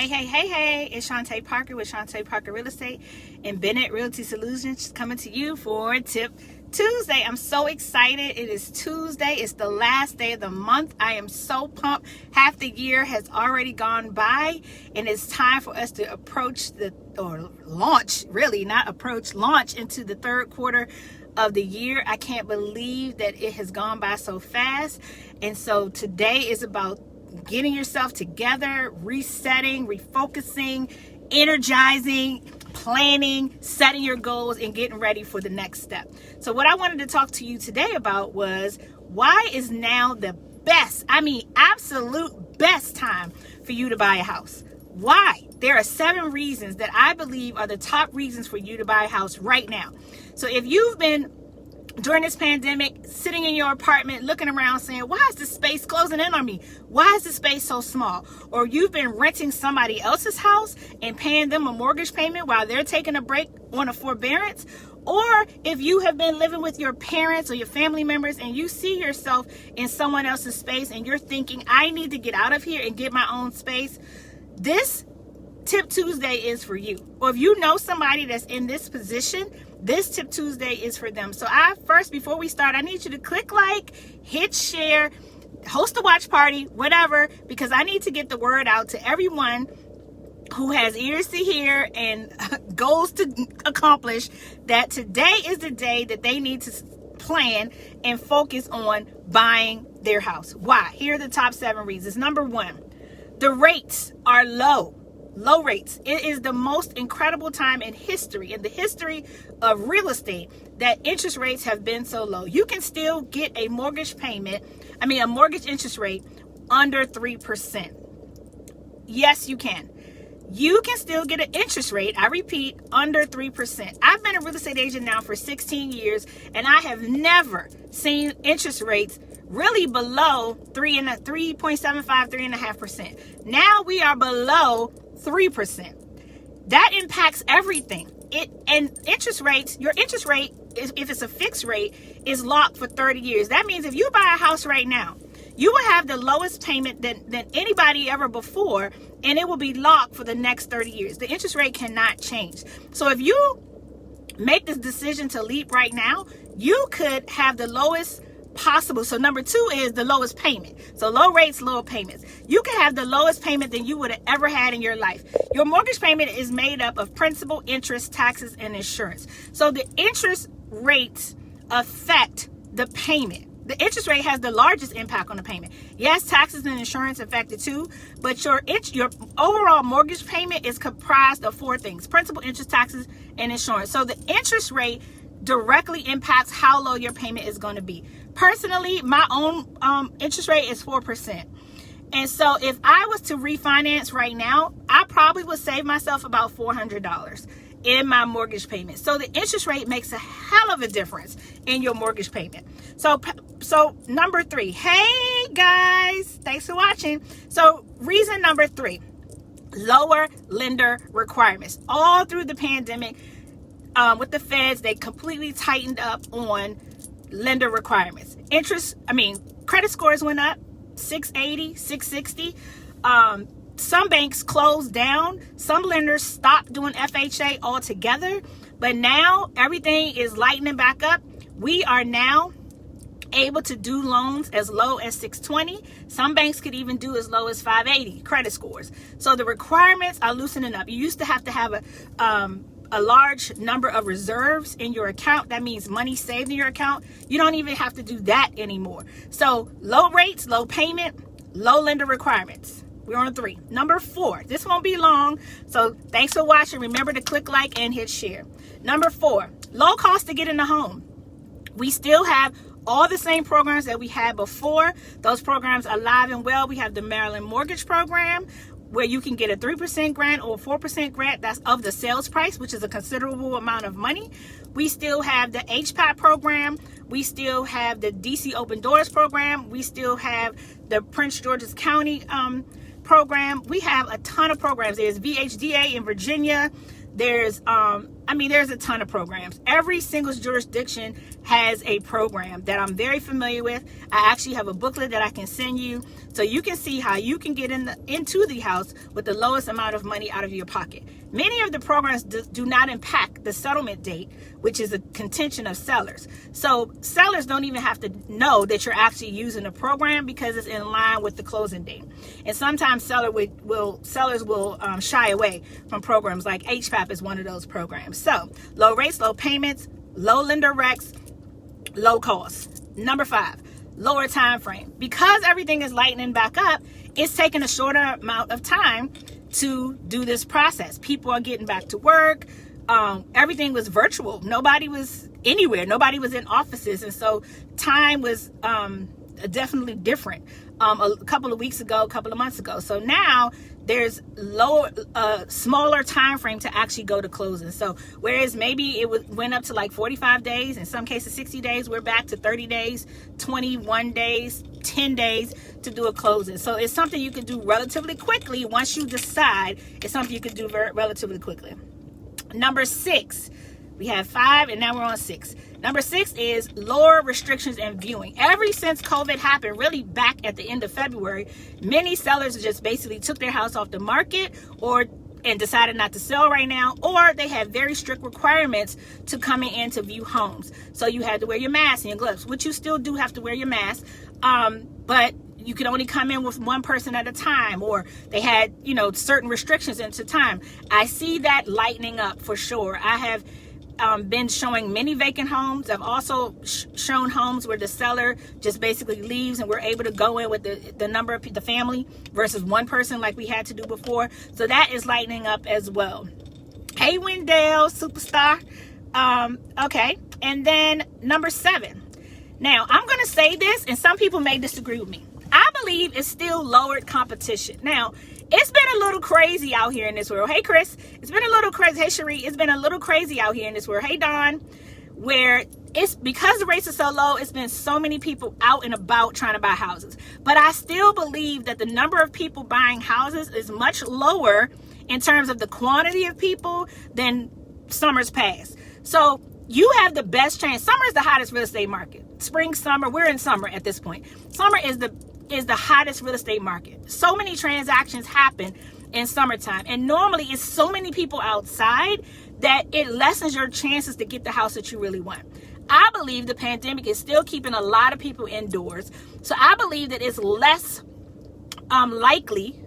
Hey, it's Shaunte Parker with Shaunte Parker Real Estate and Bennett Realty Solutions coming to you for Tip Tuesday. I'm so excited. It is Tuesday. It's the last day of the month. I am so pumped. Half the year has already gone by and it's time for us to launch into the third quarter of the year. I can't believe that it has gone by so fast. And so today is about getting yourself together, resetting, refocusing, energizing, planning, setting your goals, and getting ready for the next step. So what I wanted to talk to you today about was why is now the absolute best time for you to buy a house? Why? There are 7 reasons that I believe are the top reasons for you to buy a house right now. So if you've been during this pandemic, sitting in your apartment, looking around saying, why is this space closing in on me? Why is the space so small? Or you've been renting somebody else's house and paying them a mortgage payment while they're taking a break on a forbearance. Or if you have been living with your parents or your family members and you see yourself in someone else's space and you're thinking, I need to get out of here and get my own space. This Tip Tuesday is for you. Or if you know somebody that's in this position, this Tip Tuesday is for them. So before we start, I need you to click like, hit share, host a watch party, whatever, because I need to get the word out to everyone who has ears to hear and goals to accomplish that today is the day that they need to plan and focus on buying their house. Why? Here are the top 7 reasons. Number 1, the rates are low. Low rates. It is the most incredible time in the history of real estate, that interest rates have been so low. You can still get a mortgage interest rate under 3%. Yes, you can. You can still get an interest rate, I repeat, under 3%. I've been a real estate agent now for 16 years, and I have never seen interest rates really below 3.75, 3.5%. Now we are below 3%. That impacts everything. Your interest rate, if it's a fixed rate, is locked for 30 years. That means if you buy a house right now, you will have the lowest payment than anybody ever before, and it will be locked for the next 30 years. The interest rate cannot change. So if you make this decision to leap right now, you could have the lowest possible. So number 2 is the lowest payment. So low rates, low payments. You can have the lowest payment than you would have ever had in your life. Your mortgage payment is made up of principal, interest, taxes, and insurance. So the interest rates affect the payment. The interest rate has the largest impact on the payment. Yes, taxes and insurance affect it too, but your overall mortgage payment is comprised of 4 things: principal, interest, taxes, and insurance. So the interest rate directly impacts how low your payment is going to be. Personally, my own interest rate is 4%. And so if I was to refinance right now, I probably would save myself about $400 in my mortgage payment. So the interest rate makes a hell of a difference in your mortgage payment. So number 3, hey guys, thanks for watching. So reason number 3, lower lender requirements. All through the pandemic, with the feds, they completely tightened up on lender requirements. Credit scores went up 680, 660. Some banks closed down. Some lenders stopped doing FHA altogether. But now everything is lightening back up. We are now able to do loans as low as 620. Some banks could even do as low as 580 credit scores. So the requirements are loosening up. You used to have a large number of reserves in your account. That means money saved in your account. You don't even have to do that anymore. So low rates, low payment, low lender requirements. We're on 3. Number 4, this won't be long, so thanks for watching. Remember to click like and hit share. Number 4, low cost to get in the home. We still have all the same programs that we had before. Those programs are alive and well. We have the Maryland Mortgage Program, where you can get a 3% grant or 4% grant that's of the sales price, which is a considerable amount of money. We still have the HPAP program. We still have the DC Open Doors program. We still have the Prince George's County program. We have a ton of programs. There's VHDA in Virginia. There's I mean, there's a ton of programs. Every single jurisdiction has a program that I'm very familiar with. I actually have a booklet that I can send you so you can see how you can get into the house with the lowest amount of money out of your pocket. Many of the programs do not impact the settlement date, which is a contention of sellers. So sellers don't even have to know that you're actually using the program because it's in line with the closing date. And sometimes sellers will shy away from programs like HPAP is one of those programs. So low rates, low payments, low lender recs, low costs. Number 5, lower time frame. Because everything is lightening back up, it's taking a shorter amount of time to do this process. People are getting back to work. Everything was virtual. Nobody was anywhere. Nobody was in offices. And so time was definitely different a couple of weeks ago, a couple of months ago. So now there's smaller time frame to actually go to closing. So whereas maybe it went up to like 45 days, in some cases 60 days, we're back to 30 days, 21 days, 10 days to do a closing. So it's something you can do relatively quickly. Once you decide, it's something you can do relatively quickly. Number 6, we have 5 and now we're on 6. Number 6 is lower restrictions and viewing. Ever since COVID happened, really back at the end of February, many sellers just basically took their house off the market and decided not to sell right now, or they have very strict requirements to coming in to view homes. So you had to wear your mask and your gloves, which you still do have to wear your mask, but you can only come in with one person at a time, or they had, certain restrictions into time. I see that lightening up for sure. I have been showing many vacant homes. I've also shown homes where the seller just basically leaves and we're able to go in with the number of the family versus one person like we had to do before. So that is lightening up as well. Hey, Wendell, superstar. Okay. And then number 7. Now, I'm going to say this, and some people may disagree with me. I believe it's still lowered competition. Now, it's been a little crazy out here in this world. Hey, Chris. It's been a little crazy. Hey, Cherie. It's been a little crazy out here in this world. Hey, Dawn. Where it's because the rates are so low, it's been so many people out and about trying to buy houses. But I still believe that the number of people buying houses is much lower in terms of the quantity of people than summers past. So you have the best chance. Summer is the hottest real estate market. Spring, summer, we're in summer at this point. Summer is the hottest real estate market. So many transactions happen in summertime, and normally it's so many people outside that it lessens your chances to get the house that you really want. I believe the pandemic is still keeping a lot of people indoors, so I believe that it's less likely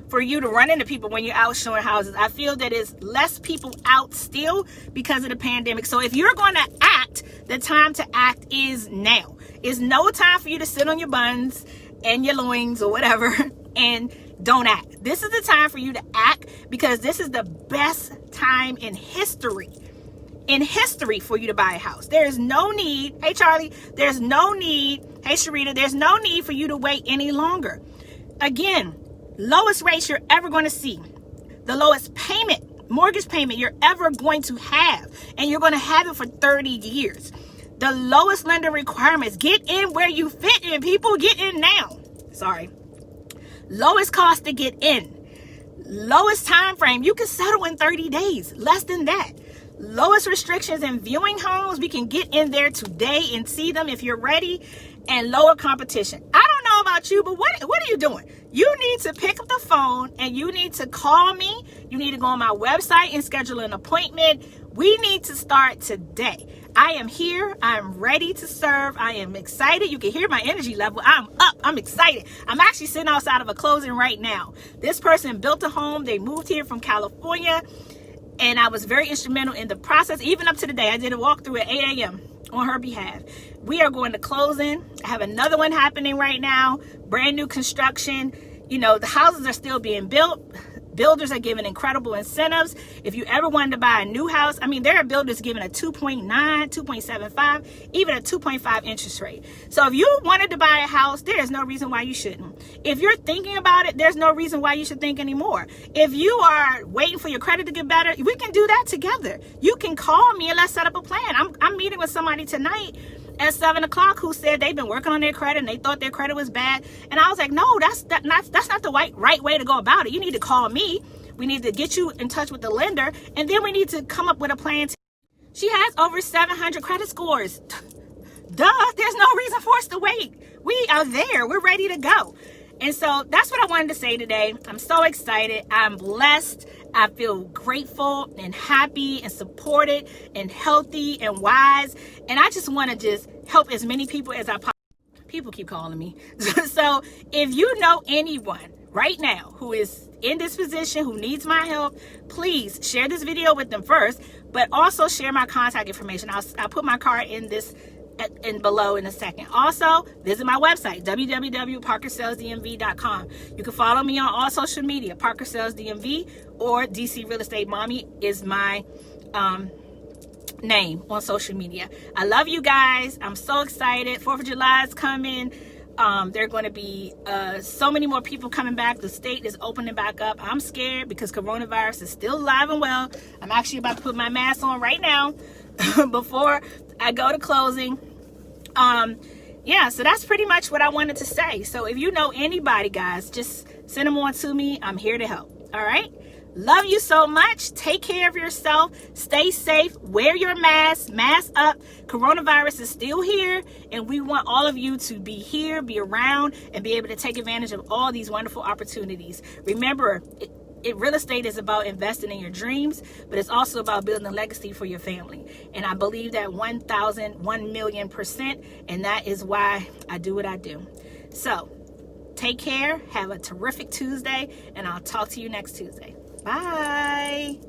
for you to run into people when you're out showing houses. I feel that it's less people out still because of the pandemic. So if you're going to act, the time to act is now. It's no time for you to sit on your buns and your loins or whatever and don't act. This is the time for you to act because this is the best time in history for you to buy a house. There is no need. Hey, Charlie, there's no need. Hey, Sharita, there's no need for you to wait any longer. Again, lowest rates you're ever going to see. The lowest mortgage payment you're ever going to have. And you're going to have it for 30 years. The lowest lender requirements. Get in where you fit in, people. Get in now. Sorry. Lowest cost to get in. Lowest time frame. You can settle in 30 days. Less than that. Lowest restrictions in viewing homes. We can get in there today and see them if you're ready. And lower competition. I don't know about you, but what are you doing? You need to pick up the phone and you need to call me. You need to go on my website and schedule an appointment. We need to start today. I am here. I'm ready to serve. I am excited. You can hear my energy level. I'm up. I'm excited. I'm actually sitting outside of a closing right now. This person built a home. They moved here from California, and I was very instrumental in the process. Even up to today, I did a walkthrough at 8 a.m. on her behalf. We are going to closing. I have another one happening right now. Brand new construction. The houses are still being built. Builders are giving incredible incentives. If you ever wanted to buy a new house, there are builders giving a 2.9, 2.75, even a 2.5 interest rate. So if you wanted to buy a house, there is no reason why you shouldn't. If you're thinking about it, there's no reason why you should think anymore. If you are waiting for your credit to get better, we can do that together. You can call me and let's set up a plan. I'm meeting with somebody tonight at 7 o'clock who said they've been working on their credit and they thought their credit was bad. And I was like, no, that's not the right way to go about it. You need to call me. We need to get you in touch with the lender, and then we need to come up with a plan. She has over 700 credit scores. Duh, there's no reason for us to wait. We are there. We're ready to go. And so that's what I wanted to say today. I'm so excited. I'm blessed. I feel grateful and happy and supported and healthy and wise. And I just want to just help as many people as I possibly. People keep calling me. So if you know anyone right now who is in this position, who needs my help, please share this video with them first, but also share my contact information. I'll put my card in this and below in a second. Also, visit my website, www.parkersalesdmv.com. You can follow me on all social media. Parker Sales DMV or DC Real Estate Mommy is my name on social media. I love you guys. I'm so excited. 4th of July is coming. There are going to be so many more people coming back. The state is opening back up. I'm scared because coronavirus is still alive and well. I'm actually about to put my mask on right now before I go to closing. Yeah, so that's pretty much what I wanted to say. So if you know anybody, guys, just send them on to me. I'm here to help. All right. Love you so much. Take care of yourself. Stay safe. Wear your mask. Mask up. Coronavirus is still here, and we want all of you to be here, be around, and be able to take advantage of all these wonderful opportunities. Remember, real estate is about investing in your dreams, but it's also about building a legacy for your family. And I believe that 1,000,000%, and that is why I do what I do. So take care. Have a terrific Tuesday, and I'll talk to you next Tuesday. Bye.